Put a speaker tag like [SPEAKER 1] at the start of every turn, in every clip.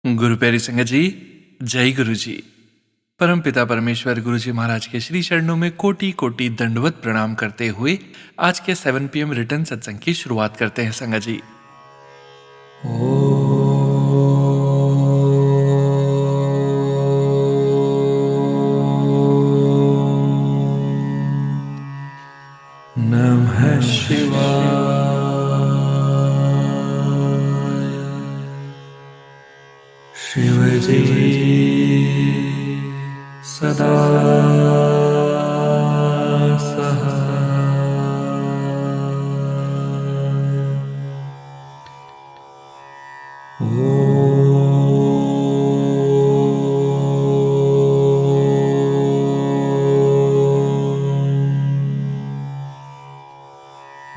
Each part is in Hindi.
[SPEAKER 1] गुरु प्यारी संगत जी, जय गुरु जी। परम पिता परमेश्वर गुरु जी महाराज के श्री चरणों में कोटि कोटि दंडवत प्रणाम करते हुए आज के 7 PM रिटर्न सत्संग की शुरुआत करते हैं संगत जी। नमः शिवाय। शिव जी सदा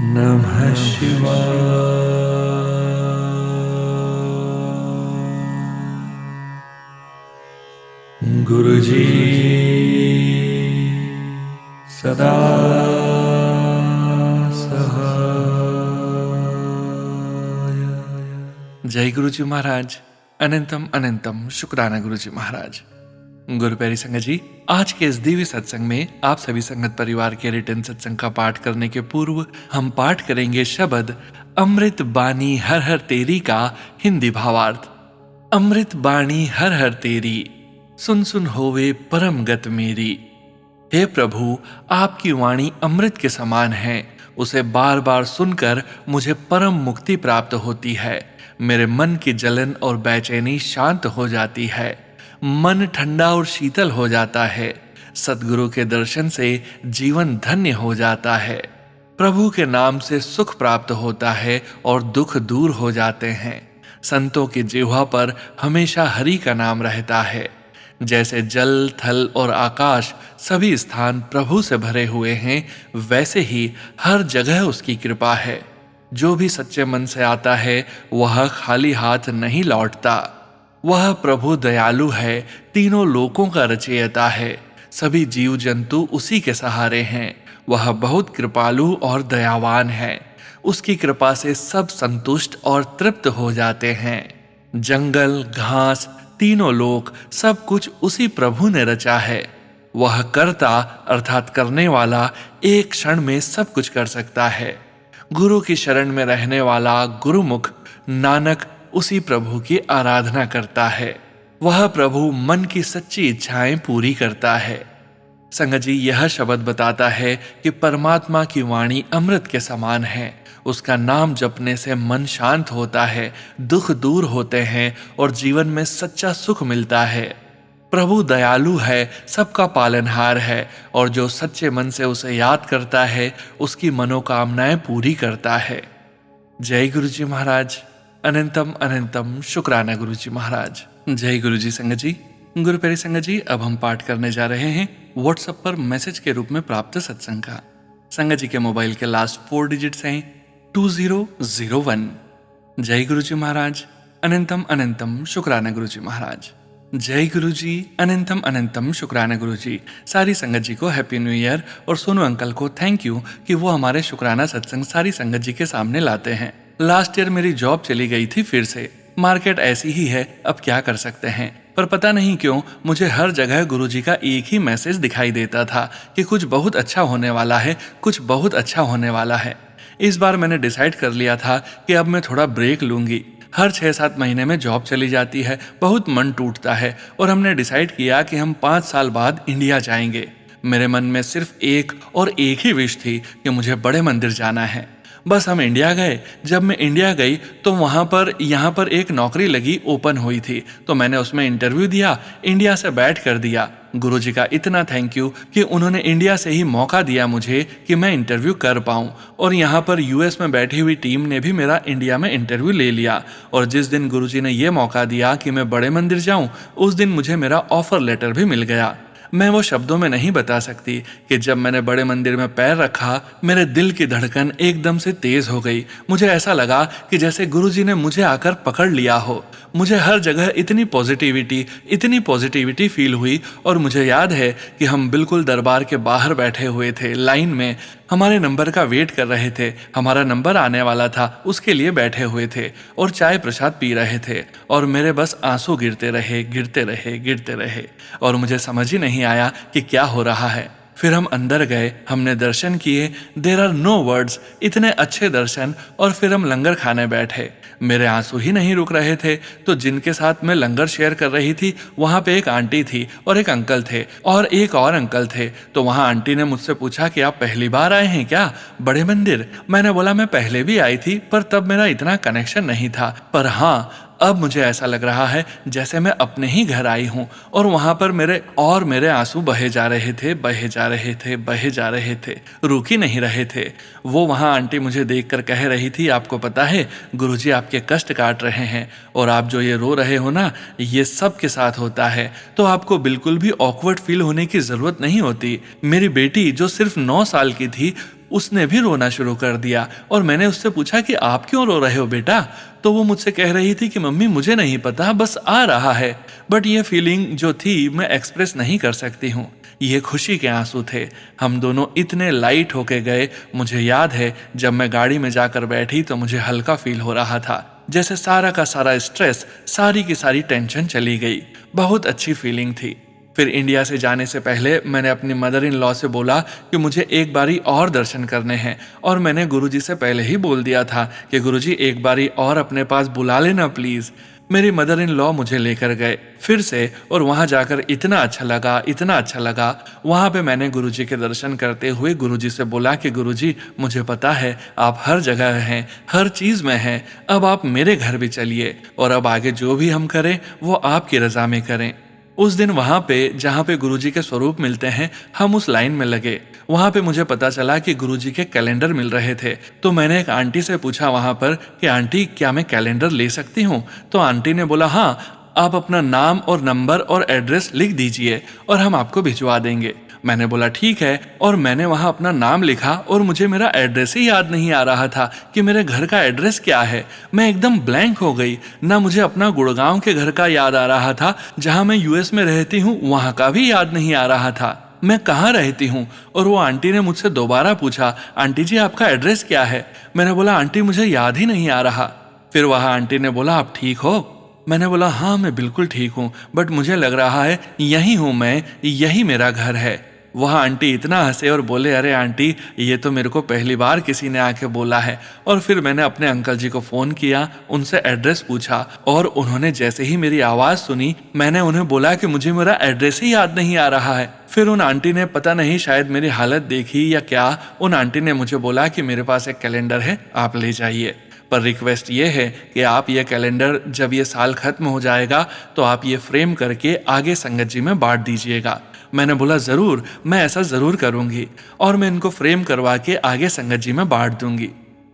[SPEAKER 1] नमः शिवाय। गुरु जी सदा सहाय। जय गुरु जी महाराज। अनंतम अनंतम शुक्राना गुरु जी महाराज। गुरु प्यारी संगत जी, आज के इस दिव्य सत्संग में आप सभी संगत परिवार के रिटर्न सत्संग का पाठ करने के पूर्व हम पाठ करेंगे शब्द अमृत बानी हर हर तेरी का हिंदी भावार्थ। अमृत बाणी हर हर तेरी, सुन सुन होवे परम गत मेरी। हे प्रभु, आपकी वाणी अमृत के समान है, उसे बार बार सुनकर मुझे परम मुक्ति प्राप्त होती है। मेरे मन की जलन और बेचैनी शांत हो जाती है, मन ठंडा और शीतल हो जाता है। सद्गुरु के दर्शन से जीवन धन्य हो जाता है। प्रभु के नाम से सुख प्राप्त होता है और दुख दूर हो जाते हैं। संतों की जिह्वा पर हमेशा हरि का नाम रहता है। जैसे जल, थल और आकाश सभी स्थान प्रभु से भरे हुए हैं, वैसे ही हर जगह उसकी कृपा है। जो भी सच्चे मन से आता है वह खाली हाथ नहीं लौटता। वह प्रभु दयालु है, तीनों लोकों का रचयिता है। सभी जीव जंतु उसी के सहारे हैं। वह बहुत कृपालु और दयावान है। उसकी कृपा से सब संतुष्ट और तृप्त हो जाते हैं। जंगल, घास, तीनों लोक सब कुछ उसी प्रभु ने रचा है। वह कर्ता अर्थात करने वाला एक क्षण में सब कुछ कर सकता है। गुरु की शरण में रहने वाला गुरुमुख नानक उसी प्रभु की आराधना करता है। वह प्रभु मन की सच्ची इच्छाएं पूरी करता है। संगत जी, यह शब्द बताता है कि परमात्मा की वाणी अमृत के समान है। उसका नाम जपने से मन शांत होता है, दुख दूर होते हैं और जीवन में सच्चा सुख मिलता है। प्रभु दयालु है, सबका पालनहार है और जो सच्चे मन से उसे याद करता है उसकी मनोकामनाएं पूरी करता है। जय गुरु जी महाराज। अनंतम अनंतम शुक्राना गुरु जी महाराज। जय गुरु जी संगत जी। गुरु प्यारी संगत जी, अब हम पाठ करने जा रहे हैं व्हाट्सएप पर मैसेज के रूप में प्राप्त सत्संग का। संगत जी के मोबाइल के लास्ट 4 डिजिट्स हैं 2001। जय गुरु जी महाराज। अनंतम अनंतम शुक्राना गुरु जी महाराज। जय गुरु जी। अनंतम अनंतम शुक्राना गुरु जी। सारी संगत जी को हैप्पी न्यू ईयर और सोनू अंकल को थैंक यू कि वो हमारे शुक्राना सत्संग सारी संगत जी के सामने लाते हैं। लास्ट ईयर मेरी जॉब चली गई थी फिर से। मार्केट ऐसी ही है, अब क्या कर सकते हैं। पर पता नहीं क्यों मुझे हर जगह गुरुजी का एक ही मैसेज दिखाई देता था कि कुछ बहुत अच्छा होने वाला है, कुछ बहुत अच्छा होने वाला है। इस बार मैंने डिसाइड कर लिया था कि अब मैं थोड़ा ब्रेक लूंगी। हर 6-7 महीने में जॉब चली जाती है, बहुत मन टूटता है और हमने डिसाइड किया कि हम 5 साल बाद इंडिया जाएंगे। मेरे मन में सिर्फ एक और एक ही विश थी कि मुझे बड़े मंदिर जाना है। बस हम इंडिया गए। जब मैं इंडिया गई तो यहाँ पर एक नौकरी लगी, ओपन हुई थी, तो मैंने उसमें इंटरव्यू दिया, इंडिया से बैठ कर दिया। गुरुजी का इतना थैंक यू कि उन्होंने इंडिया से ही मौका दिया मुझे कि मैं इंटरव्यू कर पाऊँ। और यहाँ पर यूएस में बैठी हुई टीम ने भी मेरा इंडिया में इंटरव्यू ले लिया। और जिस दिन गुरुजी ने ये मौका दिया कि मैं बड़े मंदिर जाऊँ, उस दिन मुझे मेरा ऑफर लेटर भी मिल गया। मैं वो शब्दों में नहीं बता सकती कि जब मैंने बड़े मंदिर में पैर रखा, मेरे दिल की धड़कन एकदम से तेज हो गई। मुझे ऐसा लगा कि जैसे गुरुजी ने मुझे आकर पकड़ लिया हो। मुझे हर जगह इतनी पॉजिटिविटी फील हुई। और मुझे याद है कि हम बिल्कुल दरबार के बाहर बैठे हुए थे लाइन में। हमारे नंबर का वेट कर रहे थे। हमारा नंबर आने वाला था, उसके लिए बैठे हुए थे और चाय प्रसाद पी रहे थे। और मेरे बस आंसू गिरते रहे, गिरते रहे, गिरते रहे, और मुझे समझ ही नहीं आया कि क्या हो रहा है। फिर हम अंदर गए, हमने दर्शन किए। देयर आर नो वर्ड्स, इतने अच्छे दर्शन। और फिर हम लंगर खाने बैठे। मेरे आंसू ही नहीं रुक रहे थे। तो जिनके साथ मैं लंगर शेयर कर रही थी, वहाँ पे एक आंटी थी और एक अंकल थे और एक और अंकल थे। तो वहाँ आंटी ने मुझसे पूछा कि आप पहली बार आए हैं क्या बड़े मंदिर? मैंने बोला मैं पहले भी आई थी, पर तब मेरा इतना कनेक्शन नहीं था। पर हाँ, अब मुझे ऐसा लग रहा है जैसे मैं अपने ही घर आई हूँ। और वहां पर मेरे आंसू बहे जा रहे थे, बहे जा रहे थे, बहे जा रहे थे, रुक ही नहीं रहे थे। वो वहां आंटी मुझे देखकर कह रही थी, आपको पता है गुरुजी आपके कष्ट काट रहे हैं, और आप जो ये रो रहे हो ना, ये सब के साथ होता है, तो आपको बिल्कुल भी ऑकवर्ड फील होने की जरूरत नहीं होती। मेरी बेटी जो सिर्फ 9 साल की थी, उसने भी रोना शुरू कर दिया। और मैंने उससे पूछा कि आप क्यों रो रहे हो बेटा? तो वो मुझसे कह रही थी कि मम्मी मुझे नहीं पता, बस आ रहा है। बट ये फीलिंग जो थी मैं एक्सप्रेस नहीं कर सकती हूँ। ये खुशी के आंसू थे। हम दोनों इतने लाइट होके गए। मुझे याद है जब मैं गाड़ी में जाकर बैठी तो मुझे हल्का फील हो रहा था, जैसे सारा का सारा स्ट्रेस, सारी की सारी टेंशन चली गई। बहुत अच्छी फीलिंग थी। फिर इंडिया से जाने से पहले मैंने अपनी मदर इन लॉ से बोला कि मुझे एक बारी और दर्शन करने हैं। और मैंने गुरुजी से पहले ही बोल दिया था कि गुरुजी एक बारी और अपने पास बुला लेना प्लीज। मेरी मदर इन लॉ मुझे लेकर गए फिर से, और वहां जाकर इतना अच्छा लगा, इतना अच्छा लगा। वहां पे मैंने गुरुजी के दर्शन करते हुए गुरुजी से बोला कि गुरुजी मुझे पता है आप हर जगह हैं, हर चीज में हैं, अब आप मेरे घर भी चलिए, और अब आगे जो भी हम करें वो आपकी रजा में करें। उस दिन वहां पे जहां पे गुरुजी के स्वरूप मिलते हैं, हम उस लाइन में लगे। वहां पे मुझे पता चला कि गुरुजी के कैलेंडर मिल रहे थे। तो मैंने एक आंटी से पूछा वहां पर कि आंटी क्या मैं कैलेंडर ले सकती हूँ? तो आंटी ने बोला हाँ, आप अपना नाम और नंबर और एड्रेस लिख दीजिए और हम आपको भिजवा देंगे। मैंने बोला ठीक है, और मैंने वहां अपना नाम लिखा और मुझे मेरा एड्रेस ही याद नहीं आ रहा था कि मेरे घर का एड्रेस क्या है। मैं एकदम ब्लैंक हो गई। ना मुझे अपना गुड़गांव के घर का याद आ रहा था जहां मैं यूएस में रहती हूँ, वहां का भी याद नहीं आ रहा था। मैं कहाँ रहती हूँ? और वो आंटी ने मुझसे दोबारा पूछा, आंटी जी आपका एड्रेस क्या है? मैंने बोला आंटी मुझे याद ही नहीं आ रहा। फिर वह आंटी ने बोला आप ठीक हो? मैंने बोला हाँ मैं बिल्कुल ठीक हूँ, बट मुझे लग रहा है यही हूँ मैं, यही मेरा घर है। वह आंटी इतना हंसे और बोले, अरे आंटी ये तो मेरे को पहली बार किसी ने आके बोला है। और फिर मैंने अपने अंकल जी को फ़ोन किया, उनसे एड्रेस पूछा, और उन्होंने जैसे ही मेरी आवाज़ सुनी, मैंने उन्हें बोला कि मुझे मेरा एड्रेस ही याद नहीं आ रहा है। फिर उन आंटी ने पता नहीं शायद मेरी हालत देखी या क्या, उन आंटी ने मुझे बोला कि मेरे पास एक कैलेंडर है, आप ले जाइए, पर रिक्वेस्ट ये है कि आप ये कैलेंडर जब ये साल खत्म हो जाएगा तो आप ये फ्रेम करके आगे संगत जी में बांट दीजिएगा। मैंने बोला ज़रूर, मैं ऐसा ज़रूर करूँगी, और मैं इनको फ्रेम करवा के आगे संगत जी में बांट दूंगी।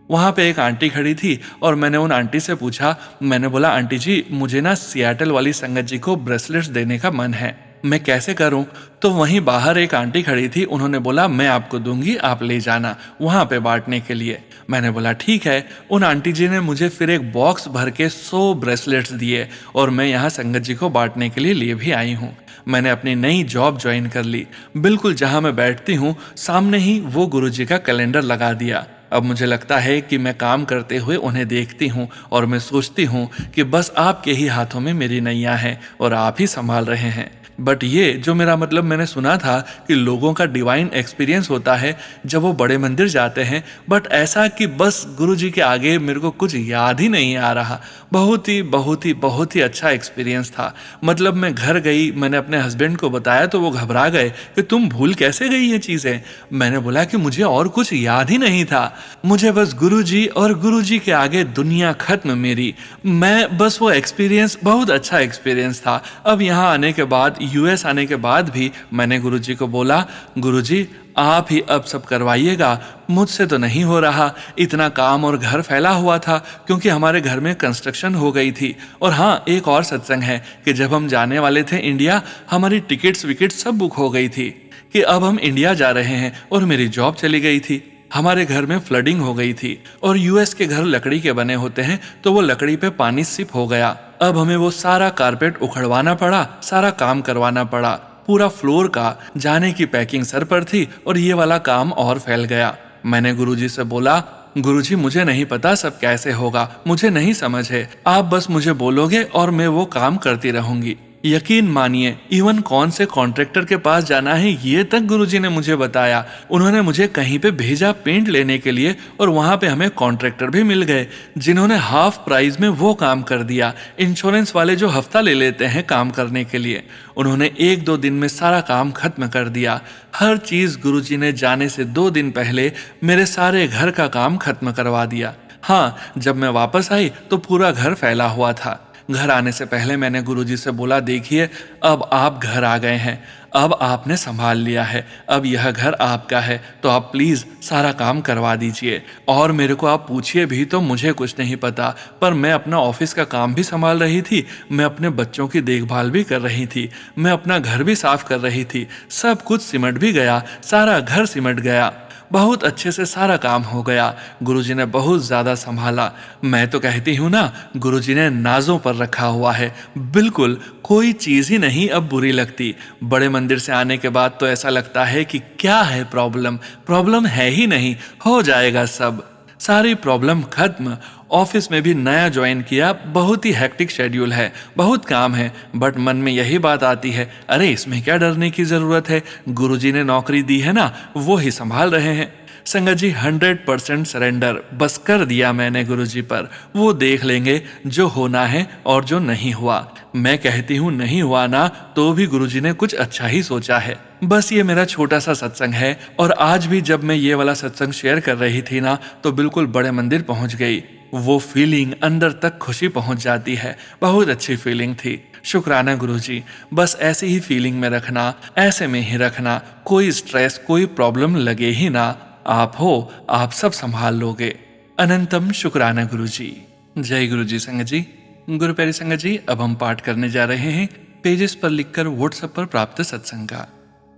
[SPEAKER 1] वहाँ पे एक आंटी खड़ी थी और मैंने उन आंटी से पूछा, मैंने बोला आंटी जी मुझे ना सियाटल वाली संगत जी को ब्रेसलेट्स देने का मन है, मैं कैसे करूं? तो वहीं बाहर एक आंटी खड़ी थी, उन्होंने बोला मैं आपको दूंगी, आप ले जाना वहां पे बांटने के लिए। मैंने बोला ठीक है। उन आंटी जी ने मुझे फिर एक बॉक्स भर के 100 ब्रेसलेट्स दिए, और मैं यहाँ संगत जी को बांटने के लिए भी आई हूँ। मैंने अपनी नई जॉब ज्वाइन कर ली। बिल्कुल जहाँ मैं बैठती हूँ सामने ही वो गुरुजी का कैलेंडर लगा दिया। अब मुझे लगता है कि मैं काम करते हुए उन्हें देखती हूँ और मैं सोचती हूँ कि बस आपके ही हाथों में मेरी नैया है और आप ही संभाल रहे हैं। बट ये जो मेरा मतलब मैंने सुना था कि लोगों का डिवाइन एक्सपीरियंस होता है जब वो बड़े मंदिर जाते हैं, बट ऐसा कि बस गुरुजी के आगे मेरे को कुछ याद ही नहीं आ रहा। बहुत ही बहुत ही बहुत ही अच्छा एक्सपीरियंस था। मतलब मैं घर गई, मैंने अपने हस्बैंड को बताया तो वो घबरा गए कि तुम भूल कैसे गई ये चीज़ें। मैंने बोला कि मुझे और कुछ याद ही नहीं था, मुझे बस गुरुजी और गुरुजी के आगे दुनिया खत्म मेरी। मैं बस वो एक्सपीरियंस बहुत अच्छा एक्सपीरियंस था। अब यहाँ आने के बाद, यूएस आने के बाद भी मैंने गुरुजी को बोला, गुरुजी आप ही अब सब करवाइएगा, मुझसे तो नहीं हो रहा। इतना काम और घर फैला हुआ था क्योंकि हमारे घर में कंस्ट्रक्शन हो गई थी। और हाँ, एक और सत्संग है कि जब हम जाने वाले थे इंडिया, हमारी टिकट्स विकेट सब बुक हो गई थी कि अब हम इंडिया जा रहे हैं, और मेरी जॉब चली गई थी। हमारे घर में फ्लडिंग हो गई थी, और यूएस के घर लकड़ी के बने होते हैं तो वो लकड़ी पे पानी सिप हो गया। अब हमें वो सारा कारपेट उखड़वाना पड़ा, सारा काम करवाना पड़ा। पूरा फ्लोर का जाने की पैकिंग सर पर थी और ये वाला काम और फैल गया। मैंने गुरुजी से बोला, गुरुजी मुझे नहीं पता सब कैसे होगा, मुझे नहीं समझ है, आप बस मुझे बोलोगे और मैं वो काम करती रहूंगी। यकीन मानिए, इवन कौन से कॉन्ट्रैक्टर के पास जाना है ये तक गुरुजी ने मुझे बताया। उन्होंने मुझे कहीं पे भेजा पेंट लेने के लिए और वहां पे हमें कॉन्ट्रैक्टर भी मिल गए जिन्होंने हाफ प्राइस में वो काम कर दिया। इंश्योरेंस वाले जो हफ्ता ले लेते हैं काम करने के लिए, उन्होंने 1-2 दिन में सारा काम खत्म कर दिया। हर चीज गुरुजी ने जाने से 2 दिन पहले मेरे सारे घर का काम खत्म करवा दिया। हाँ, जब मैं वापस आई तो पूरा घर फैला हुआ था। घर आने से पहले मैंने गुरुजी से बोला, देखिए अब आप घर आ गए हैं, अब आपने संभाल लिया है, अब यह घर आपका है, तो आप प्लीज सारा काम करवा दीजिए। और मेरे को आप पूछिए भी तो मुझे कुछ नहीं पता, पर मैं अपना ऑफिस का काम भी संभाल रही थी, मैं अपने बच्चों की देखभाल भी कर रही थी, मैं अपना घर भी साफ कर रही थी। सब कुछ सिमट भी गया, सारा घर सिमट गया, बहुत अच्छे से सारा काम हो गया। गुरुजी ने बहुत ज्यादा संभाला। मैं तो कहती हूँ ना, गुरुजी ने नाजों पर रखा हुआ है। बिल्कुल कोई चीज ही नहीं अब बुरी लगती। बड़े मंदिर से आने के बाद तो ऐसा लगता है कि क्या है प्रॉब्लम, प्रॉब्लम है ही नहीं, हो जाएगा सब, सारी प्रॉब्लम खत्म। ऑफिस में भी नया ज्वाइन किया, बहुत ही हेक्टिक शेड्यूल है, बहुत काम है, बट मन में यही बात आती है, अरे इसमें क्या डरने की जरूरत है, गुरुजी ने नौकरी दी है ना, वो ही संभाल रहे हैं। संगत जी 100% सरेंडर बस कर दिया मैंने गुरुजी पर, वो देख लेंगे जो होना है और जो नहीं हुआ। मैं कहती हूँ नहीं हुआ ना तो भी गुरुजी ने कुछ अच्छा ही सोचा है। बस ये मेरा छोटा सा सत्संग है, और आज भी जब मैं ये वाला सत्संग शेयर कर रही थी ना तो बिल्कुल बड़े मंदिर पहुंच गई। वो फीलिंग अंदर तक खुशी पहुंच जाती है, बहुत अच्छी फीलिंग थी। शुक्राना गुरुजी, बस ऐसी ही फीलिंग में रखना, ऐसे में ही रखना, कोई स्ट्रेस कोई प्रॉब्लम लगे ही ना, आप हो, आप सब संभाल लोगे। अनंतम शुक्राना गुरुजी। जय गुरुजी। संगत जी, गुरु प्यारी संगत जी, अब हम पाठ करने जा रहे हैं पेजेस पर लिखकर व्हाट्सएप पर प्राप्त सत्संग का।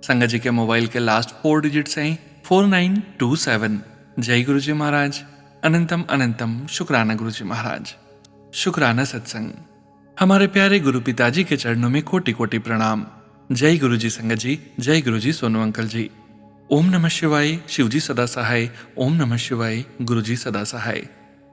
[SPEAKER 1] संगत जी के मोबाइल के लास्ट 4 डिजिट्स हैं 4927। जय गुरुजी महाराज। अनंतम अनंतम शुक्राना गुरुजी महाराज। शुक्राना सत्संग। हमारे प्यारे गुरु पिताजी के चरणों में कोटि कोटि प्रणाम। जय गुरुजी संगत जी, जय गुरुजी सोनू अंकल जी। ओम नमः शिवाय, शिवजी सदा सहाय। ओम नमः शिवाय, गुरुजी सदा सहाय।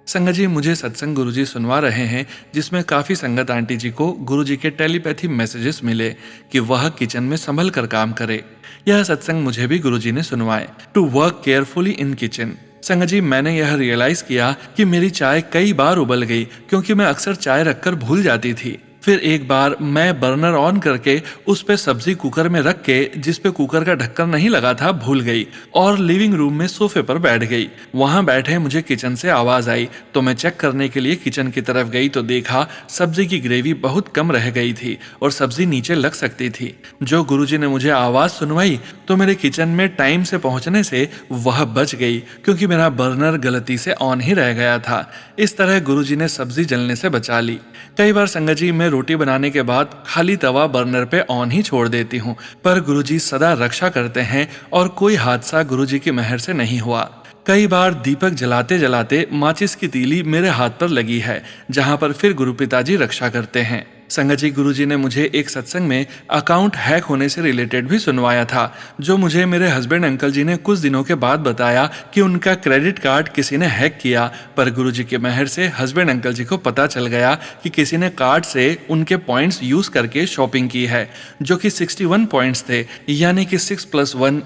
[SPEAKER 1] संगत जी, मुझे सत्संग गुरुजी सुनवा रहे हैं जिसमें काफी संगत आंटी जी को गुरुजी के टेलीपैथी मैसेजेस मिले कि वह किचन में संभल कर काम करे। यह सत्संग मुझे भी गुरुजी ने सुनवाए, to work carefully in kitchen. संगत जी, मैंने यह रियलाइज किया कि मेरी चाय कई बार उबल गई क्योंकि मैं अक्सर चाय रखकर भूल जाती थी। फिर एक बार मैं बर्नर ऑन करके उस पे सब्जी कुकर में रख के, जिस पे कुकर का ढक्कन नहीं लगा था, भूल गई और लिविंग रूम में सोफे पर बैठ गई। वहां बैठे मुझे किचन से आवाज आई तो मैं चेक करने के लिए किचन की तरफ गई तो देखा सब्जी की ग्रेवी बहुत कम रह गई थी और सब्जी नीचे लग सकती थी। जो गुरुजी ने मुझे आवाज सुनवाई तो मेरे किचन में टाइम से पहुंचने से वह बच गई क्योंकि मेरा बर्नर गलती से ऑन ही रह गया था। इस तरह गुरुजी ने सब्जी जलने से बचा ली। कई बार संगत जी, मैं रोटी बनाने के बाद खाली तवा बर्नर पे ऑन ही छोड़ देती हूँ, पर गुरुजी सदा रक्षा करते हैं और कोई हादसा गुरुजी की मेहर से नहीं हुआ। कई बार दीपक जलाते जलाते माचिस की तीली मेरे हाथ पर लगी है, जहां पर फिर गुरु पिताजी रक्षा करते हैं। संगत जी, गुरुजी ने मुझे एक सत्संग में अकाउंट हैक होने से रिलेटेड भी सुनवाया था, जो मुझे मेरे हस्बैंड अंकल जी ने कुछ दिनों के बाद बताया कि उनका क्रेडिट कार्ड किसी ने हैक किया, पर गुरुजी की मेहर से हस्बैंड अंकल जी को पता चल गया कि किसी ने कार्ड से उनके पॉइंट्स यूज करके शॉपिंग की है, जो कि 61 पॉइंट्स थे, यानी कि 6 + 1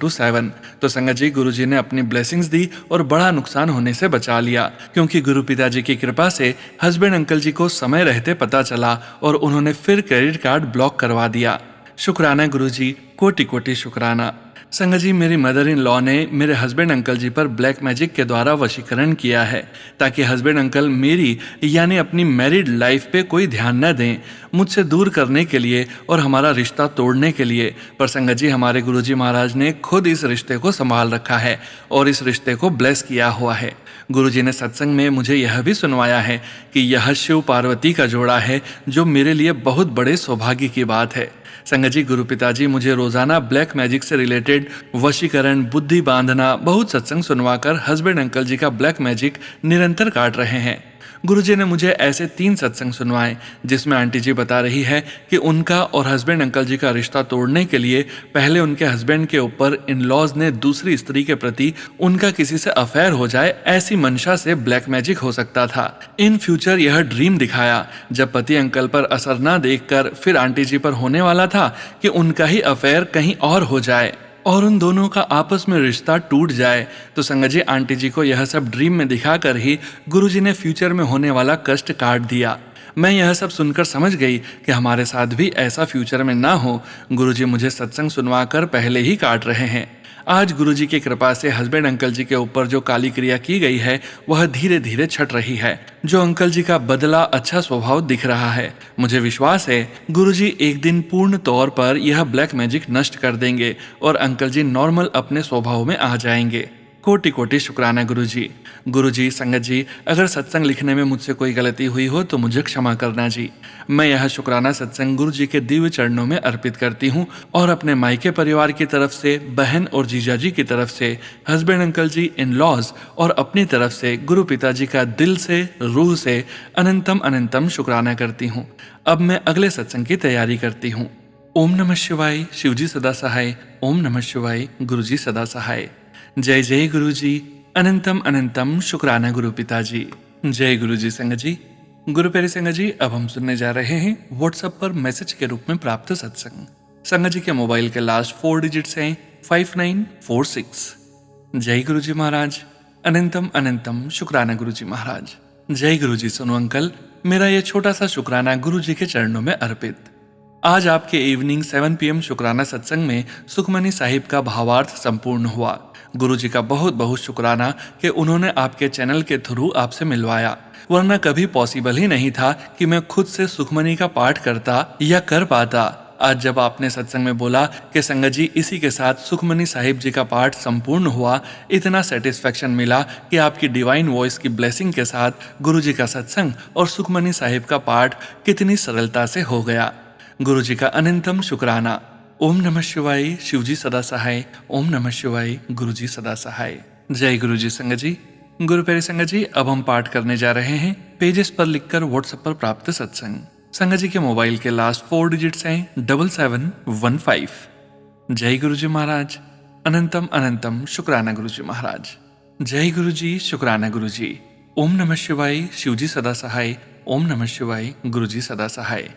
[SPEAKER 1] = 7। तो संगत जी, गुरुजी ने अपनी ब्लेसिंग्स दी और बड़ा नुकसान होने से बचा लिया, क्योंकि गुरु पिताजी की कृपा से हस्बैंड अंकल जी को समय रहते पता चला और उन्होंने फिर क्रेडिट कार्ड ब्लॉक करवा दिया। शुक्राना गुरुजी, कोटि कोटि शुक्राना। संगत जी, मेरी मदर इन लॉ ने मेरे हस्बैंड अंकल जी पर ब्लैक मैजिक के द्वारा वशीकरण किया है ताकि हस्बैंड अंकल मेरी यानी अपनी मैरिड लाइफ पे कोई ध्यान न दें, मुझसे दूर करने के लिए और हमारा रिश्ता तोड़ने के लिए। पर संगत जी, हमारे गुरुजी महाराज ने खुद इस रिश्ते को संभाल रखा है और इस रिश्ते को ब्लेस किया हुआ है। गुरुजी ने सत्संग में मुझे यह भी सुनवाया है कि यह शिव पार्वती का जोड़ा है, जो मेरे लिए बहुत बड़े सौभाग्य की बात है। संगत जी, गुरु पिताजी मुझे रोजाना ब्लैक मैजिक से रिलेटेड वशीकरण, बुद्धि बांधना, बहुत सत्संग सुनवाकर हस्बैंड अंकल जी का ब्लैक मैजिक निरंतर काट रहे हैं। गुरुजी ने मुझे ऐसे 3 सत्संग सुनवाए जिसमें आंटी जी बता रही है कि उनका और हस्बैंड अंकल जी का रिश्ता तोड़ने के लिए पहले उनके हस्बैंड के ऊपर इन लॉज ने दूसरी स्त्री के प्रति उनका किसी से अफेयर हो जाए ऐसी मंशा से ब्लैक मैजिक हो सकता था। इन फ्यूचर यह ड्रीम दिखाया जब पति अंकल पर असर न देखकर फिर आंटी जी पर होने वाला था कि उनका ही अफेयर कहीं और हो जाए और उन दोनों का आपस में रिश्ता टूट जाए। तो संगत जी आंटी जी को यह सब ड्रीम में दिखाकर ही गुरुजी ने फ्यूचर में होने वाला कष्ट काट दिया। मैं यह सब सुनकर समझ गई कि हमारे साथ भी ऐसा फ्यूचर में ना हो। गुरुजी मुझे सत्संग सुनवाकर पहले ही काट रहे हैं। आज गुरुजी की कृपा से हस्बैंड अंकल जी के ऊपर जो काली क्रिया की गई है वह धीरे धीरे छट रही है। जो अंकल जी का बदला अच्छा स्वभाव दिख रहा है। मुझे विश्वास है गुरुजी एक दिन पूर्ण तौर पर यह ब्लैक मैजिक नष्ट कर देंगे और अंकल जी नॉर्मल अपने स्वभाव में आ जाएंगे। कोटि कोटि शुक्राना गुरुजी। गुरुजी, संगत जी, अगर सत्संग लिखने में मुझसे कोई गलती हुई हो तो मुझे क्षमा करना जी। मैं यह शुक्राना सत्संग गुरुजी के दिव्य चरणों में अर्पित करती हूँ और अपने मायके परिवार की तरफ से, बहन और जीजा जी की तरफ से, husband uncle ji, in laws और अपनी तरफ से गुरु पिताजी का दिल से, रूह से अनंतम अनंतम शुक्राना करती हूँ। अब मैं अगले सत्संग की तैयारी करती हूँ। ओम नमः शिवाय। शिवजी सदा सहाय। ओम नमः शिवाय। गुरुजी सदा सहाय। जय जय गुरुजी। अनंतम अनंतम शुक्राना गुरु पिताजी। जय गुरुजी। संगत जी, गुरु प्यारे संगत जी, अब हम सुनने जा रहे हैं व्हाट्सएप पर मैसेज के रूप में प्राप्त सत्संग। संगत जी के मोबाइल के लास्ट 4 डिजिट्स हैं 5946। जय गुरुजी महाराज। अनंतम अनंतम शुक्राना गुरुजी महाराज। जय गुरुजी। सुनो अंकल, मेरा यह छोटा सा शुक्राना गुरुजी के चरणों में अर्पित। आज आपके इवनिंग 7 PM शुक्राना सत्संग में सुखमनी साहिब का भावार्थ संपूर्ण हुआ। गुरुजी का बहुत बहुत शुक्राना कि उन्होंने आपके चैनल के थ्रू आपसे मिलवाया, वरना कभी पॉसिबल ही नहीं था कि मैं खुद से सुखमनी का पाठ करता या कर पाता। आज जब आपने सत्संग में बोला कि संगत जी इसी के साथ सुखमनी साहिब जी का पाठ संपूर्ण हुआ, इतना सेटिस्फेक्शन मिला कि आपकी डिवाइन वॉइस की ब्लेसिंग के साथ गुरुजी का सत्संग और सुखमनी साहिब का पाठ कितनी सरलता से हो गया। गुरुजी का अनंतम शुक्राना। ओम नमः शिवाय। शिवजी सदा सहाय। ओम नमः शिवाय। गुरुजी सदा सहाय। जय गुरुजी। संगत जी, गुरु प्यारे संगत जी, अब हम पाठ करने जा रहे हैं पेजेस पर लिखकर व्हाट्सएप पर प्राप्त सत्संग। संगत जी के मोबाइल के लास्ट 4 डिजिट्स हैं 7715। जय गुरुजी महाराज। अनंतम अनंतम शुक्राना गुरुजी महाराज। जय गुरुजी। शुक्राना गुरुजी। ओम नमः शिवाय। शिवजी सदा सहाय। ओम नमः शिवाय। गुरुजी सदा सहाय।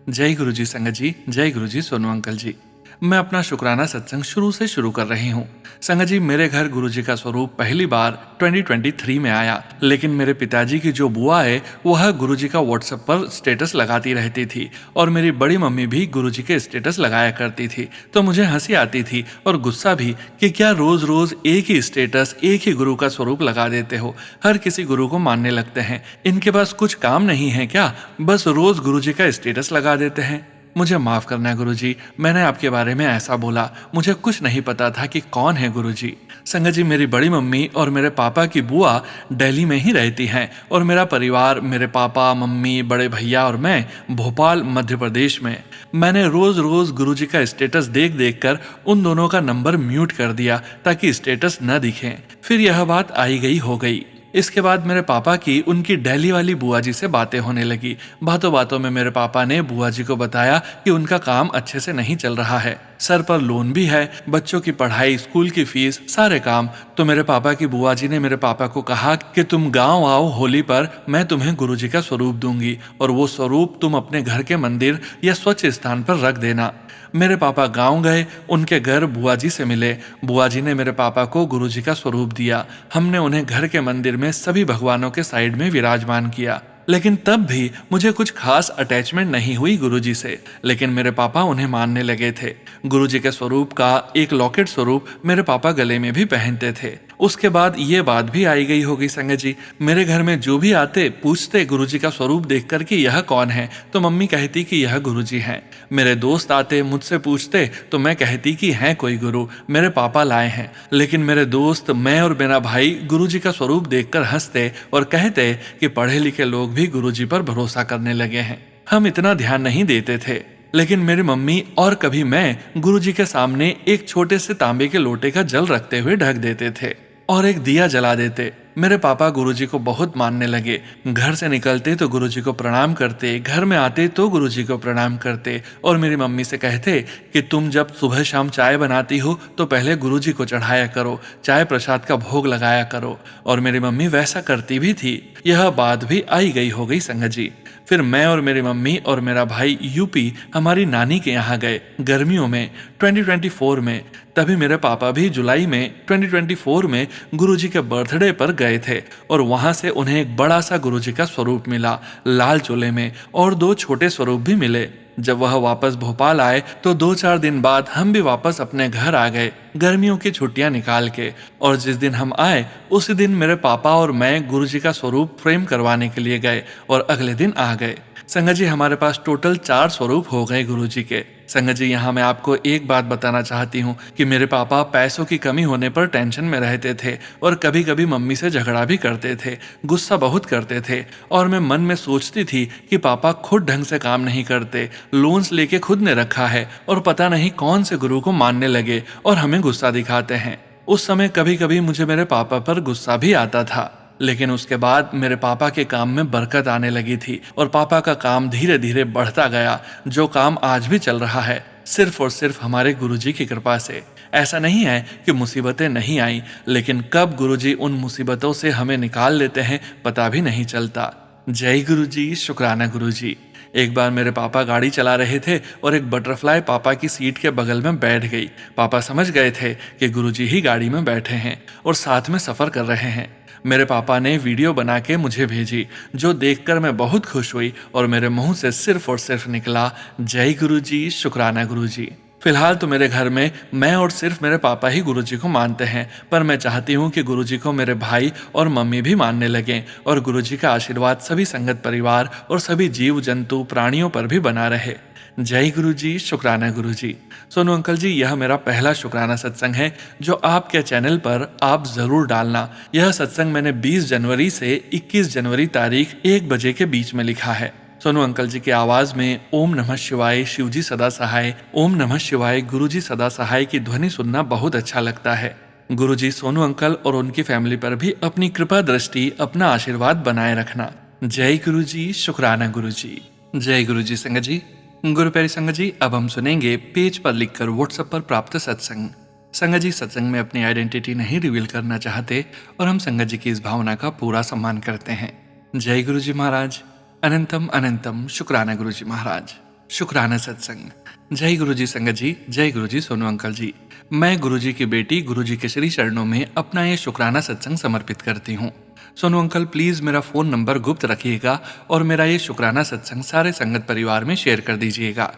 [SPEAKER 1] जय गुरुजी। संगत जी, जय गुरुजी। सोनू अंकल जी, मैं अपना शुक्राना सत्संग शुरू से शुरू कर रही हूँ। संगत जी, मेरे घर गुरुजी का स्वरूप पहली बार 2023 में आया, लेकिन मेरे पिताजी की जो बुआ है वह गुरुजी का व्हाट्सएप पर स्टेटस लगाती रहती थी और मेरी बड़ी मम्मी भी गुरुजी के स्टेटस लगाया करती थी। तो मुझे हंसी आती थी और गुस्सा भी कि क्या रोज रोज एक ही स्टेटस, एक ही गुरु का स्वरूप लगा देते हो, हर किसी गुरु को मानने लगते हैं, इनके पास कुछ काम नहीं है क्या, बस रोज गुरुजी का स्टेटस लगा देते हैं। मुझे माफ करना है गुरुजी, मैंने आपके बारे में ऐसा बोला, मुझे कुछ नहीं पता था कि कौन है गुरुजी। संगत जी, मेरी बड़ी मम्मी और मेरे पापा की बुआ दिल्ली में ही रहती हैं और मेरा परिवार, मेरे पापा, मम्मी, बड़े भैया और मैं भोपाल मध्य प्रदेश में। मैंने रोज रोज गुरुजी का स्टेटस देख देख कर उन दोनों का नंबर म्यूट कर दिया ताकि स्टेटस न दिखे। फिर यह बात आई गई हो गई। इसके बाद मेरे पापा की उनकी दिल्ली वाली बुआ जी से बातें होने लगी। बातों बातों में मेरे पापा ने बुआ जी को बताया कि उनका काम अच्छे से नहीं चल रहा है, सर पर लोन भी है, बच्चों की पढ़ाई, स्कूल की फीस, सारे काम। तो मेरे पापा की बुआ जी ने मेरे पापा को कहा कि तुम गांव आओ होली पर, मैं तुम्हें गुरुजी का स्वरूप दूंगी और वो स्वरूप तुम अपने घर के मंदिर या स्वच्छ स्थान पर रख देना। मेरे पापा गांव गए, उनके घर बुआ जी से मिले। बुआ जी ने मेरे पापा को गुरुजी का स्वरूप दिया। हमने उन्हें घर के मंदिर में सभी भगवानों के साइड में विराजमान किया। लेकिन तब भी मुझे कुछ खास अटैचमेंट नहीं हुई गुरुजी से, लेकिन मेरे पापा उन्हें मानने लगे थे। गुरुजी के स्वरूप का एक लॉकेट स्वरूप मेरे पापा गले में भी पहनते थे। उसके बाद ये बात भी आई गई होगी संगत जी, मेरे घर में जो भी आते पूछते गुरुजी का स्वरूप देखकर कि यह कौन है, तो मम्मी कहती कि यह गुरुजी हैं। मेरे दोस्त आते मुझसे पूछते तो मैं कहती कि हैं कोई गुरु, मेरे पापा लाए हैं। लेकिन मेरे दोस्त, मैं और मेरा भाई गुरुजी का स्वरूप देखकर हंसते और कहते कि पढ़े लिखे लोग भी गुरुजी पर भरोसा करने लगे हैं। हम इतना ध्यान नहीं देते थे। लेकिन मेरी मम्मी और कभी मैं गुरुजी के सामने एक छोटे से तांबे के लोटे का जल रखते हुए ढक देते थे और एक दिया जला देते। मेरे पापा गुरुजी को बहुत मानने लगे। घर से निकलते तो गुरुजी को प्रणाम करते, घर में आते तो गुरुजी को प्रणाम करते और मेरी मम्मी से कहते कि तुम जब सुबह शाम चाय बनाती हो तो पहले गुरुजी को चढ़ाया करो, चाय प्रसाद का भोग लगाया करो। और मेरी मम्मी वैसा करती भी थी। यह बात भी आई गई हो गई संगत जी। फिर मैं और मेरी मम्मी और मेरा भाई यूपी हमारी नानी के यहाँ गए गर्मियों में 2024 में। तभी मेरे पापा भी जुलाई में 2024 में गुरुजी के बर्थडे पर गए थे और वहां से उन्हें एक बड़ा सा गुरुजी का स्वरूप मिला लाल चोले में, और 2 छोटे स्वरूप भी मिले। जब वह वापस भोपाल आए तो 2-4 दिन बाद हम भी वापस अपने घर आ गए गर्मियों की छुट्टियां निकाल के। और जिस दिन हम आए उसी दिन मेरे पापा और मैं गुरुजी का स्वरूप फ्रेम करवाने के लिए गए और अगले दिन आ गए। संगत जी, हमारे पास टोटल 4 स्वरूप हो गए गुरुजी के। संगत जी, यहाँ मैं आपको एक बात बताना चाहती हूँ कि मेरे पापा पैसों की कमी होने पर टेंशन में रहते थे और कभी कभी मम्मी से झगड़ा भी करते थे, गुस्सा बहुत करते थे। और मैं मन में सोचती थी कि पापा खुद ढंग से काम नहीं करते, लोन्स लेके खुद ने रखा है और पता नहीं कौन से गुरु को मानने लगे और हमें गुस्सा दिखाते हैं। उस समय कभी कभी मुझे मेरे पापा पर गुस्सा भी आता था, लेकिन उसके बाद मेरे पापा के काम में बरकत आने लगी थी और पापा का काम धीरे धीरे बढ़ता गया। जो काम आज भी चल रहा है सिर्फ और सिर्फ हमारे गुरुजी की कृपा से। ऐसा नहीं है कि मुसीबतें नहीं आई, लेकिन कब गुरुजी उन मुसीबतों से हमें निकाल लेते हैं पता भी नहीं चलता। जय गुरुजी, शुक्राना गुरुजी। एक बार मेरे पापा गाड़ी चला रहे थे और एक बटरफ्लाई पापा की सीट के बगल में बैठ गई। पापा समझ गए थे कि गुरुजी ही गाड़ी में बैठे हैं और साथ में सफर कर रहे हैं। मेरे पापा ने वीडियो बना के मुझे भेजी, जो देखकर मैं बहुत खुश हुई और मेरे मुंह से सिर्फ और सिर्फ निकला जय गुरुजी, शुक्राना गुरुजी। फिलहाल तो मेरे घर में मैं और सिर्फ मेरे पापा ही गुरुजी को मानते हैं, पर मैं चाहती हूँ कि गुरुजी को मेरे भाई और मम्मी भी मानने लगें और गुरुजी का आशीर्वाद सभी संगत परिवार और सभी जीव जंतु प्राणियों पर भी बना रहे। जय गुरुजी, शुक्राना गुरुजी। सोनू अंकल जी, यह मेरा पहला शुक्राना सत्संग है जो आपके चैनल पर आप जरूर डालना। यह सत्संग मैंने 20 जनवरी से 21 जनवरी तारीख 1 बजे के बीच में लिखा है। सोनू अंकल जी की आवाज में ओम नमः शिवाय, शिवजी सदा सहाय, ओम नमः शिवाय, गुरुजी सदा सहाय की ध्वनि सुनना बहुत अच्छा लगता है। गुरुजी सोनू अंकल और उनकी फैमिली पर भी अपनी कृपा दृष्टि, अपना आशीर्वाद बनाए रखना। जय गुरुजी, शुक्राना गुरुजी। जय गुरुजी। संगत जी, गुरु प्यारी संगत जी, अब हम सुनेंगे पेज पर लिखकर व्हाट्सएप पर प्राप्त सत्संग। संगत जी, सत्संग में अपनी आइडेंटिटी नहीं रिवील करना चाहते और हम संगत जी की इस भावना का पूरा सम्मान करते हैं। जय गुरुजी महाराज। अनंतम अनंतम शुक्राना गुरुजी महाराज। शुक्राना सत्संग। जय गुरुजी संगत जी, जय गुरुजी सोनू अंकल जी। मैं गुरुजी की बेटी गुरुजी के श्री चरणों में अपना ये शुक्राना सत्संग समर्पित करती हूँ। सोनू अंकल, प्लीज मेरा फोन नंबर गुप्त रखिएगा और मेरा ये शुक्राना सत्संग सारे संगत परिवार में शेयर कर दीजिएगा।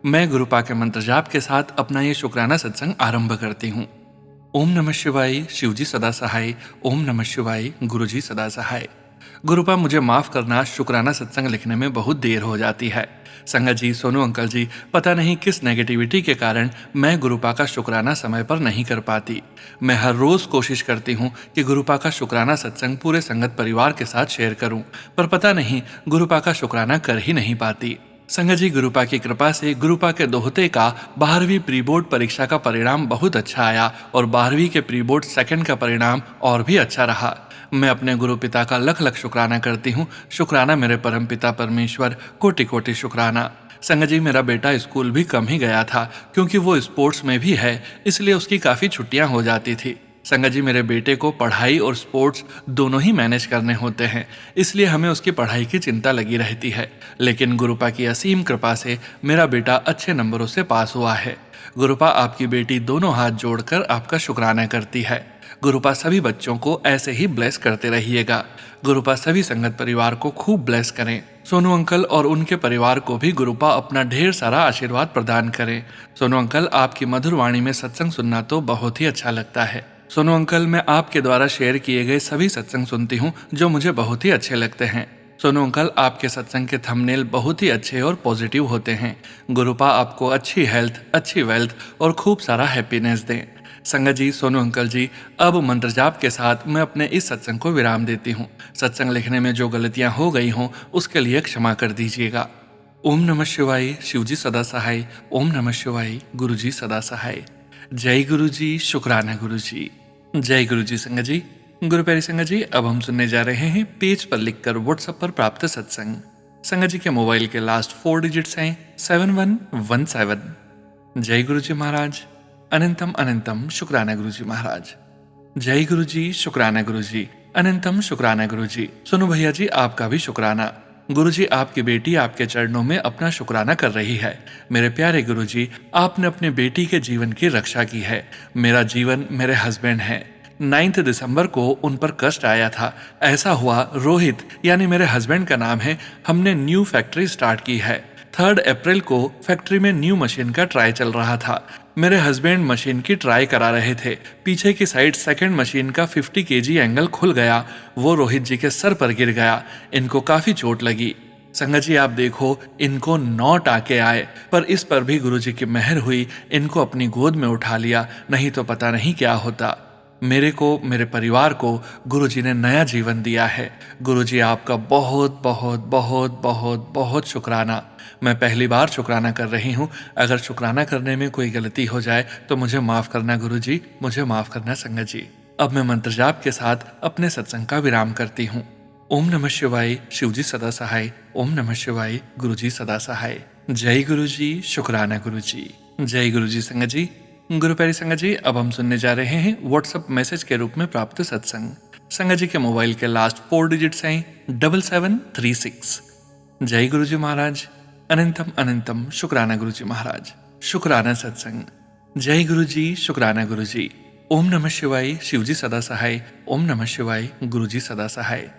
[SPEAKER 1] मैं गुरुपा के मंत्र जाप के साथ अपना ये शुक्राना सत्संग आरंभ करती हूँ। ओम नमः शिवाय, शिवजी सदा सहाय, ओम नमः शिवाय, गुरुजी सदा सहाय। गुरुपा, मुझे माफ करना, शुक्राना सत्संग लिखने में बहुत देर हो जाती है। संगत जी, सोनू अंकल जी, पता नहीं किस नेगेटिविटी के कारण मैं गुरुपा का शुक्राना समय पर नहीं कर पाती। मैं हर रोज कोशिश करती हूँ कि गुरुपा का शुक्राना सत्संग पूरे संगत परिवार के साथ शेयर करूं, पर पता नहीं गुरुपा का शुक्राना कर ही नहीं पाती। संगत जी, गुरुपा की कृपा से गुरुपा के दोहते का 12वीं प्री बोर्ड परीक्षा का परिणाम बहुत अच्छा आया और 12वीं के प्री बोर्ड सेकंड का परिणाम और भी अच्छा रहा। मैं अपने गुरु पिता का लख लख शुक्राना करती हूँ। शुक्राना मेरे परम पिता परमेश्वर, कोटि कोटि शुक्राना। संगत जी, मेरा बेटा स्कूल भी कम ही गया था क्योंकि वो स्पोर्ट्स में भी है, इसलिए उसकी काफ़ी छुट्टियां हो जाती थी। संगत जी, मेरे बेटे को पढ़ाई और स्पोर्ट्स दोनों ही मैनेज करने होते हैं, इसलिए हमें उसकी पढ़ाई की चिंता लगी रहती है। लेकिन गुरुपा की असीम कृपा से मेरा बेटा अच्छे नंबरों से पास हुआ है। गुरुपा, आपकी बेटी दोनों हाथ जोड़कर आपका शुक्राना करती है। गुरुपा सभी बच्चों को ऐसे ही ब्लेस करते रहिएगा। गुरुपा सभी संगत परिवार को खूब ब्लेस करें। सोनू अंकल और उनके परिवार को भी गुरुपा अपना ढेर सारा आशीर्वाद प्रदान करें। सोनू अंकल, आपकी मधुर वाणी में सत्संग सुनना तो बहुत ही अच्छा लगता है। सोनू अंकल, मैं आपके द्वारा शेयर किए गए सभी सत्संग सुनती हूँ जो मुझे बहुत ही अच्छे लगते हैं। सोनू अंकल, आपके सत्संग के थंबनेल बहुत ही अच्छे और पॉजिटिव होते हैं। गुरुपा आपको अच्छी हेल्थ, अच्छी वेल्थ और खूब सारा हैप्पीनेस दें। संगत जी, सोनू अंकल जी, अब मंत्र जाप के साथ मैं अपने इस सत्संग को विराम देती हूँ। सत्संग लिखने में जो गलतियाँ हो गई हों उसके लिए क्षमा कर दीजिएगा। ओम नमः शिवाय, शिवजी सदा सहाय, ओम नमः शिवाय, गुरुजी सदा सहाय। जय गुरुजी, शुक्राना गुरुजी। जय गुरुजी। संगत जी, गुरु प्यारी संगत जी, अब हम सुनने जा रहे हैं पेज पर लिखकर व्हाट्सएप पर प्राप्त सत्संग। संगत जी के मोबाइल के लास्ट 4 डिजिट्स हैं 7117। जय गुरु जी महाराज। अनंतम अनंतम शुक्राना गुरु जी महाराज। जय गुरु जी, शुक्राना गुरु जी, अनंतम शुक्राना गुरु जी। सुनो भैया जी, आपका भी शुक्राना। गुरु जी, आपकी बेटी आपके चरणों में अपना शुक्राना कर रही है। मेरे प्यारे गुरु जी, आपने अपनी बेटी के जीवन की रक्षा की है। मेरा जीवन मेरे हस्बैंड है। 9 दिसंबर को उन पर कष्ट आया था। ऐसा हुआ, रोहित यानी मेरे हस्बैंड का नाम है, हमने न्यू फैक्ट्री स्टार्ट की है। 3 अप्रैल को फैक्ट्री में न्यू मशीन का ट्राई चल रहा था। मेरे हस्बैंड मशीन की ट्राई करा रहे थे। पीछे की साइड सेकंड मशीन का 50 kg एंगल खुल गया। वो रोहित जी के सर पर गिर गया। इनको काफी चोट लगी। संगत जी, आप देखो, इनको 9 टाके आए, पर इस पर भी गुरुजी की मेहर हुई। इनको अपनी गोद में उठा लिया, नहीं तो पता नहीं क्या होता। मेरे को, मेरे परिवार को गुरुजी ने नया जीवन दिया है। गुरुजी, आपका बहुत बहुत बहुत बहुत बहुत शुक्राना। मैं पहली बार शुक्राना कर रही हूँ। अगर शुक्राना करने में कोई गलती हो जाए तो मुझे माफ करना गुरुजी, मुझे माफ करना संगत जी। अब मैं मंत्र जाप के साथ अपने सत्संग का विराम करती हूँ। ओम नमः शिवाय, शिवजी सदा सहाय। ओम नमः शिवाय, गुरुजी सदा सहाय। जय गुरुजी, शुक्राना गुरुजी। जय गुरुजी संगत जी। गुरु प्यारी संगत जी, अब हम सुनने जा रहे हैं व्हाट्सएप मैसेज के रूप में प्राप्त सत्संग। संगत जी के मोबाइल के लास्ट 4 डिजिट्स हैं 7736। जय गुरु जी महाराज। अनंतम अनंतम शुक्राना गुरु जी महाराज। शुक्राना सत्संग। जय गुरु जी, शुक्राना गुरु जी। ओम नमः शिवाय, शिवजी सदा सहाय। ओम नमः शिवाय, गुरु जी सदा सहाय।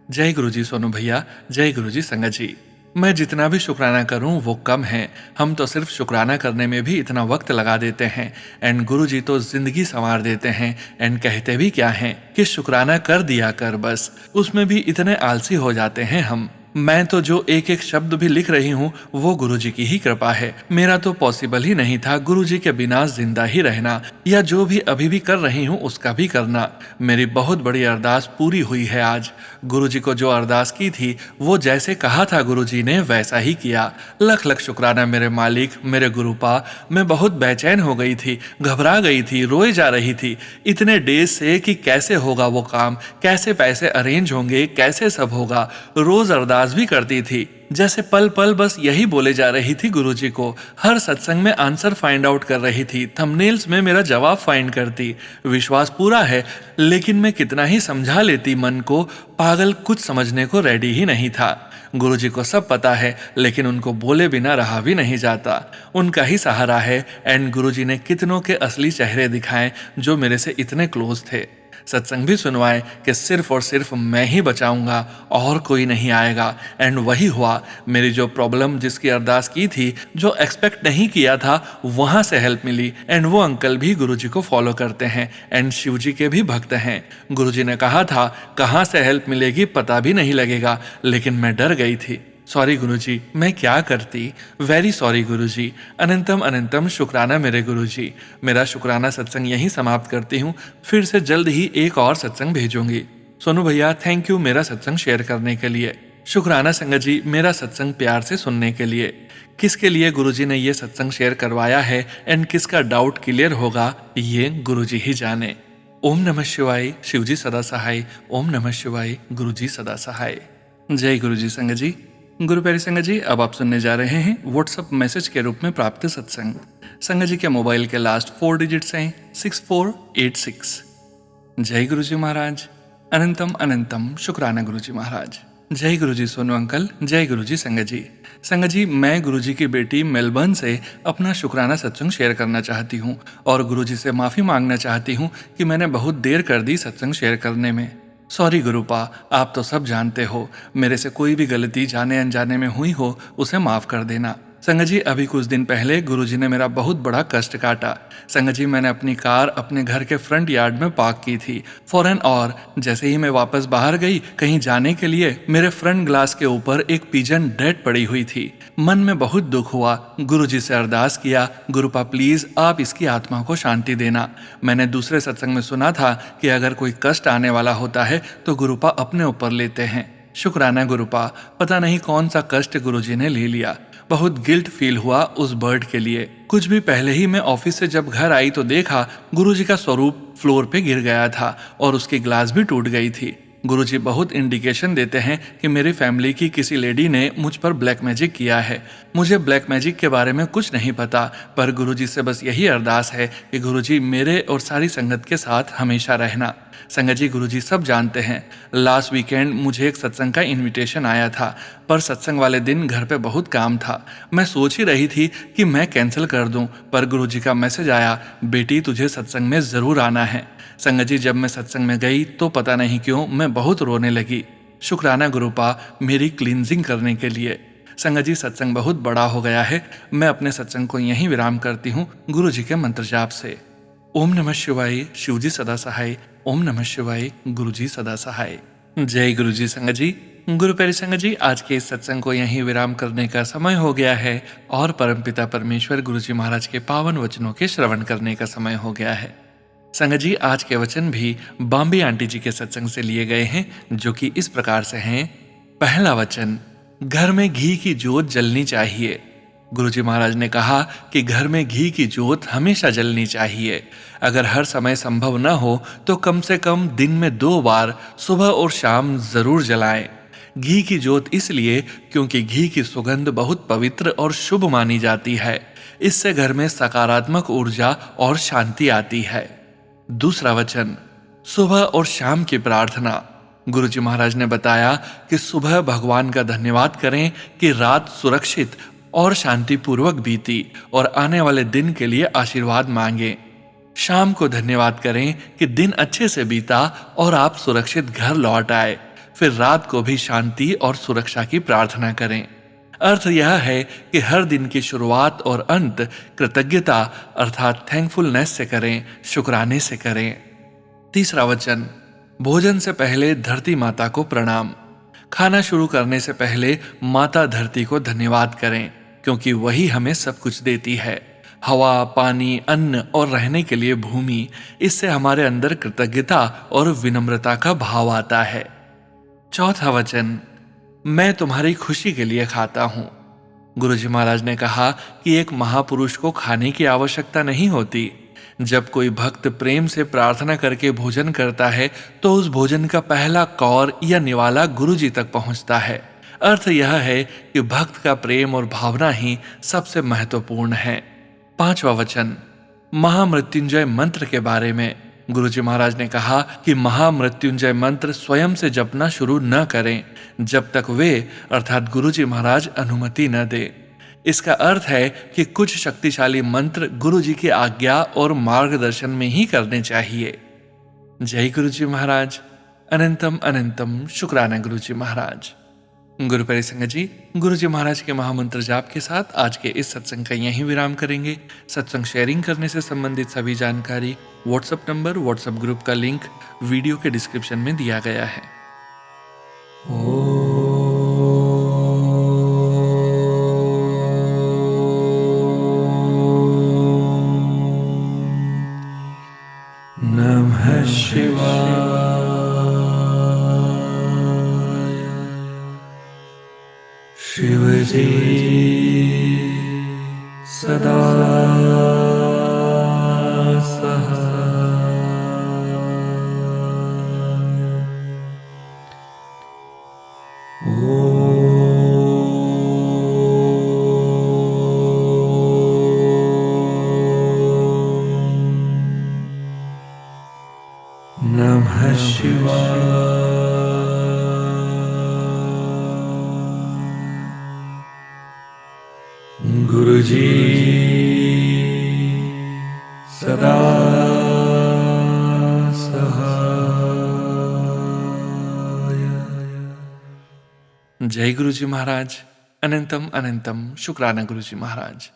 [SPEAKER 1] जय गुरु जी सोनू भैया। जय गुरु जी संगत जी। मैं जितना भी शुक्राना करूं वो कम है। हम तो सिर्फ शुक्राना करने में भी इतना वक्त लगा देते हैं, एंड गुरु जी तो जिंदगी संवार देते हैं। एंड कहते भी क्या हैं कि शुक्राना कर दिया कर बस, उसमें भी इतने आलसी हो जाते हैं हम। मैं तो जो एक एक शब्द भी लिख रही हूँ वो गुरुजी की ही कृपा है। मेरा तो पॉसिबल ही नहीं था गुरुजी के बिना जिंदा ही रहना, या जो भी अभी भी कर रही हूँ उसका भी करना। मेरी बहुत बड़ी अरदास पूरी हुई है आज। गुरुजी को जो अरदास की थी वो जैसे कहा था गुरुजी ने वैसा ही किया। लख लख शुक्राना मेरे मालिक, मेरे गुरुपा। मैं बहुत बेचैन हो गई थी, घबरा गई थी, रोए जा रही थी इतने डेज से कि कैसे होगा वो काम, कैसे पैसे अरेंज होंगे, कैसे सब होगा। रोज अरदास भी करती थी, जैसे पल पल बस यही बोले जा रही थी गुरुजी को। हर सत्संग में आंसर फाइंड आउट कर रही थी, थंबनेल्स में मेरा जवाब फाइंड करती। विश्वास पूरा है, लेकिन मैं कितना ही समझा लेती मन को, पागल कुछ समझने को रेडी ही नहीं था। गुरुजी को सब पता है, लेकिन उनको बोले बिना रहा भी नहीं जाता। उनका ही सहारा है। एंड गुरुजी ने कितनों के असली चेहरे दिखाए जो मेरे से इतने क्लोज थे। सत्संग भी सुनवाए कि सिर्फ और सिर्फ मैं ही बचाऊंगा और कोई नहीं आएगा। एंड वही हुआ। मेरी जो प्रॉब्लम, जिसकी अरदास की थी, जो एक्सपेक्ट नहीं किया था, वहां से हेल्प मिली। एंड वो अंकल भी गुरुजी को फॉलो करते हैं एंड शिवजी के भी भक्त हैं। गुरुजी ने कहा था कहाँ से हेल्प मिलेगी पता भी नहीं लगेगा, लेकिन मैं डर गई थी। सॉरी गुरुजी, मैं क्या करती। वेरी सॉरी गुरुजी। अनंतम अनंतम शुक्राना मेरे गुरुजी। मेरा शुक्राना सत्संग यहीं समाप्त करती हूँ। फिर से जल्द ही एक और सत्संग भेजूंगी। सोनू भैया, थैंक यू मेरा सत्संग शेयर करने के लिए। शुक्राना संगत जी, मेरा सत्संग प्यार से सुनने के लिए। किसके लिए गुरुजी ने ये सत्संग शेयर करवाया है एंड किसका डाउट क्लियर होगा, ये गुरुजी ही जाने। ओम नमः शिवाय, शिवजी सदा सहाय। ओम नमः शिवाय, गुरुजी सदा सहाय। जय गुरुजी संगत जी। गुरु प्यारी संगत जी, अब आप सुनने जा रहे हैं व्हाट्सएप मैसेज के रूप में प्राप्त सत्संग। संगत जी के मोबाइल के लास्ट 4 डिजिट्स हैं 6486। जय गुरु जी महाराज। अनंतम अनंतम शुक्राना गुरु जी महाराज। जय गुरु जी सोनू अंकल। जय गुरु जी संगत जी। संगत जी, मैं गुरु जी की बेटी मेलबर्न से अपना शुक्राना सत्संग शेयर करना चाहती हूँ और गुरु जी से माफ़ी मांगना चाहती हूँ कि मैंने बहुत देर कर दी सत्संग शेयर करने में। सॉरी गुरुपा, आप तो सब जानते हो, मेरे से कोई भी गलती जाने अनजाने में हुई हो उसे माफ़ कर देना। संगत जी, अभी कुछ दिन पहले गुरुजी ने मेरा बहुत बड़ा कष्ट काटा। संगत जी, मैंने अपनी कार अपने घर के फ्रंट यार्ड में पार्क की थी फौरन, और जैसे ही मैं वापस बाहर गई कहीं जाने के लिए, मेरे फ्रंट ग्लास के ऊपर एक पिजन डेड पड़ी हुई थी। मन में बहुत दुख हुआ। गुरुजी से अरदास किया, गुरुपा प्लीज आप इसकी आत्मा को शांति देना। मैंने दूसरे सत्संग में सुना था कि अगर कोई कष्ट आने वाला होता है तो गुरुपा अपने ऊपर लेते हैं। शुक्राना गुरुपा, पता नहीं कौन सा कष्ट गुरुजी ने ले लिया। बहुत गिल्ट फील हुआ उस बर्ड के लिए। कुछ भी पहले ही मैं ऑफिस से जब घर आई तो देखा गुरुजी का स्वरूप फ्लोर पे गिर गया था और उसकी ग्लास भी टूट गई थी। गुरुजी बहुत इंडिकेशन देते हैं कि मेरी फैमिली की किसी लेडी ने मुझ पर ब्लैक मैजिक किया है। मुझे ब्लैक मैजिक के बारे में कुछ नहीं पता, पर गुरुजी से बस यही अरदास है कि गुरुजी मेरे और सारी संगत के साथ हमेशा रहना। संगत जी, गुरुजी सब जानते हैं। लास्ट वीकेंड मुझे एक सत्संग का इनविटेशन आया था, पर सत्संग वाले दिन घर पे बहुत काम था। मैं सोच ही रही थी कि मैं कैंसिल कर दूं, पर गुरुजी का मैसेज आया, बेटी तुझे सत्संग में ज़रूर आना है। संगत जी, जब मैं सत्संग में गई तो पता नहीं क्यों मैं बहुत रोने लगी। शुक्राना गुरुपा मेरी क्लींजिंग करने के लिए। संगत जी, सत्संग बहुत बड़ा हो गया है। मैं अपने सत्संग को यहीं विराम करती हूँ गुरु जी के मंत्र जाप से। ओम नमः शिवाय, शिवजी सदा सहाय। ओम नमः शिवाय, गुरु जी सदा सहाय। जय गुरु जी। संगत जी, गुरु प्यारी संगत जी, आज के इस सत्संग को यहीं विराम करने का समय हो गया है और परमपिता परमेश्वर गुरु जी महाराज के पावन वचनों के श्रवण करने का समय हो गया है। संगत जी, आज के वचन भी बॉम्बे आंटी जी के सत्संग से लिए गए हैं, जो कि इस प्रकार से हैं। पहला वचन, घर में घी की जोत जलनी चाहिए। गुरुजी महाराज ने कहा कि घर में घी की जोत हमेशा जलनी चाहिए। अगर हर समय संभव न हो तो कम से कम दिन में 2 बार सुबह और शाम जरूर जलाएं। घी की जोत इसलिए क्योंकि घी की सुगंध बहुत पवित्र और शुभ मानी जाती है। इससे घर में सकारात्मक ऊर्जा और शांति आती है। दूसरा वचन, सुबह और शाम की प्रार्थना। गुरुजी महाराज ने बताया कि सुबह भगवान का धन्यवाद करें कि रात सुरक्षित और शांतिपूर्वक बीती और आने वाले दिन के लिए आशीर्वाद मांगे। शाम को धन्यवाद करें कि दिन अच्छे से बीता और आप सुरक्षित घर लौट आए। फिर रात को भी शांति और सुरक्षा की प्रार्थना करें। अर्थ यह है कि हर दिन की शुरुआत और अंत कृतज्ञता अर्थात थैंकफुलनेस से करें, शुक्राने से करें। तीसरा वचन, भोजन से पहले धरती माता को प्रणाम। खाना शुरू करने से पहले माता धरती को धन्यवाद करें, क्योंकि वही हमें सब कुछ देती है। हवा, पानी, अन्न और रहने के लिए भूमि। इससे हमारे अंदर कृतज्ञता और विनम्रता का भाव आता है। चौथा वचन, मैं तुम्हारी खुशी के लिए खाता हूं। गुरुजी महाराज ने कहा कि एक महापुरुष को खाने की आवश्यकता नहीं होती। जब कोई भक्त प्रेम से प्रार्थना करके भोजन करता है तो उस भोजन का पहला कौर या निवाला गुरुजी तक पहुंचता है। अर्थ यह है कि भक्त का प्रेम और भावना ही सबसे महत्वपूर्ण है। पांचवा वचन, महामृत्युंजय मंत्र के बारे में। गुरुजी महाराज ने कहा कि महामृत्युंजय मंत्र स्वयं से जपना शुरू न करें जब तक वे अर्थात गुरुजी महाराज अनुमति न दे। इसका अर्थ है कि कुछ शक्तिशाली मंत्र गुरुजी की आज्ञा और मार्गदर्शन में ही करने चाहिए। जय गुरुजी महाराज। अनंतम अनंतम शुक्राना गुरुजी महाराज। गुरु प्यारी संगत जी, गुरुजी महाराज के महामंत्र जाप के साथ आज के इस सत्संग का यहीं विराम करेंगे। सत्संग शेयरिंग करने से संबंधित सभी जानकारी, व्हाट्सएप नंबर, व्हाट्सएप ग्रुप का लिंक वीडियो के डिस्क्रिप्शन में दिया गया है। नमः शिवाय। शिवजी सदा सहाय। नमः शिवाय। गुरुजी सदा सहाय। जय गुरुजी महाराज। अनंतम अनंतम शुक्राना गुरुजी महाराज।